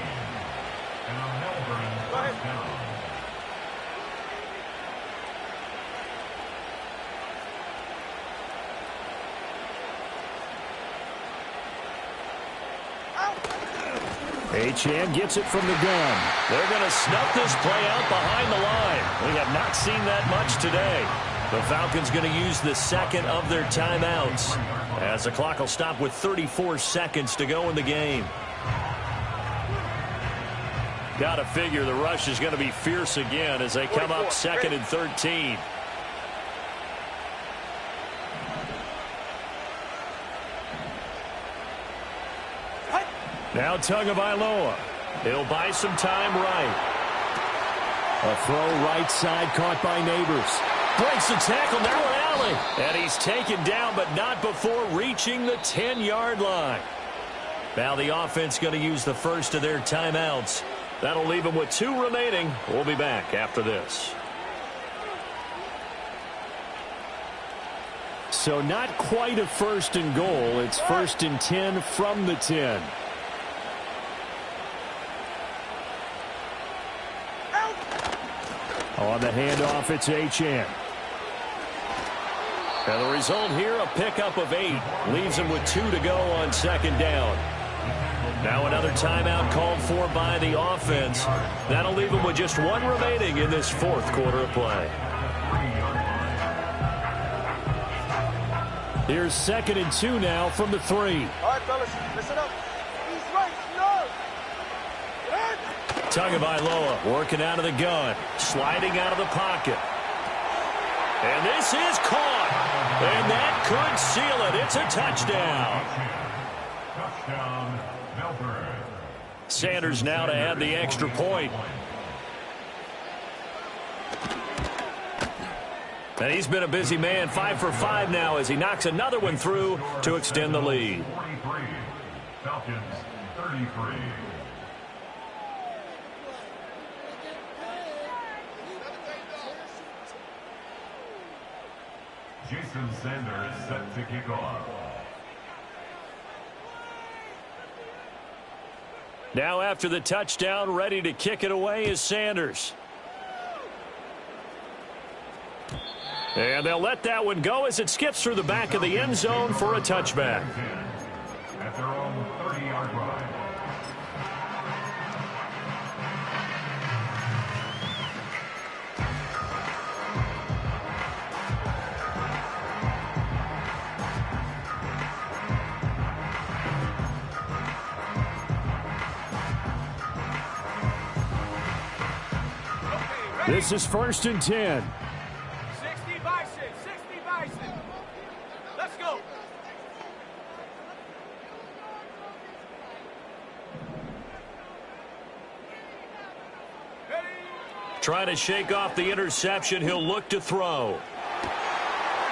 Achane gets it from the gun. They're going to snuff this play out behind the line. We have not seen that much today. The Falcons going to use the 2nd of their timeouts as the clock will stop with 34 seconds to go in the game. Got to figure the rush is going to be fierce again as they come up 2nd and 13. Now Tagovailoa. He'll buy some time right. A throw right side caught by Neighbors. Breaks the tackle, now an alley. And he's taken down, but not before reaching the 10-yard line. Now the offense going to use the first of their timeouts. That'll leave them with 2 remaining. We'll be back after this. So not quite a 1st and goal. It's 1st and 10 from the 10. On the handoff, it's Achane. And the result here, a pickup of 8. Leaves him with 2 to go on 2nd down. Now another timeout called for by the offense. That'll leave them with just one remaining in this fourth quarter of play. Here's 2nd and 2 now from the 3. All right, fellas, listen up. He's right, no. Tagovailoa working out of the gun, sliding out of the pocket. And this is caught. And that could seal it. It's a touchdown. Touchdown, Melbourne. Sanders now to add the extra point. And he's been a busy man, 5 for 5 now as he knocks another one through to extend the lead. 43. Falcons 33. Jason Sanders set to kick off. Now after the touchdown, ready to kick it away is Sanders. And they'll let that one go as it skips through the back of the end zone for a touchback. At their own 30-yard line. This is 1st and 10. 60 Bison, 60 Bison. Let's go. Trying to shake off the interception. He'll look to throw.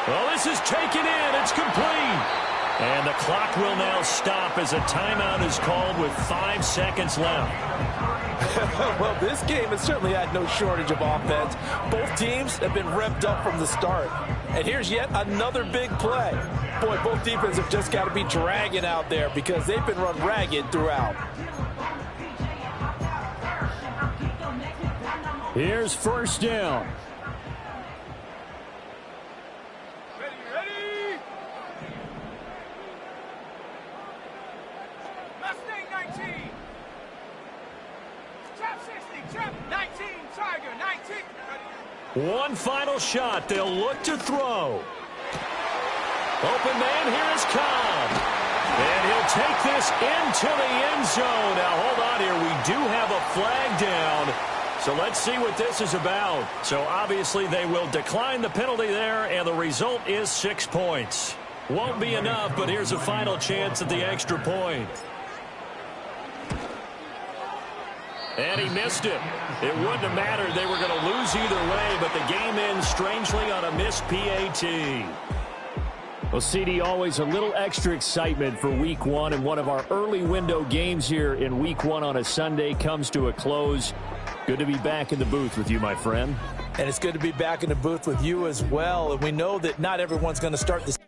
Well, this is taken in. It's complete. And the clock will now stop as a timeout is called with 5 seconds left. Well, this game has certainly had no shortage of offense. Both teams have been revved up from the start. And here's yet another big play. Boy, both defenses have just got to be dragging out there because they've been run ragged throughout. Here's 1st down. Ready? Mustang 19. Trap 60, trap 19, Tiger 19. One final shot. They'll look to throw. Open man, here is Cobb. And he'll take this into the end zone. Now, hold on here. We do have a flag down. So let's see what this is about. So obviously they will decline the penalty there, and the result is 6 points. Won't be enough, but here's a final chance at the extra point. And he missed it. It wouldn't have mattered. They were going to lose either way, but the game ends strangely on a missed PAT. Well, CD, always a little extra excitement for Week 1, and one of our early window games here in Week 1 on a Sunday comes to a close. Good to be back in the booth with you, my friend. And it's good to be back in the booth with you as well. And we know that not everyone's going to start this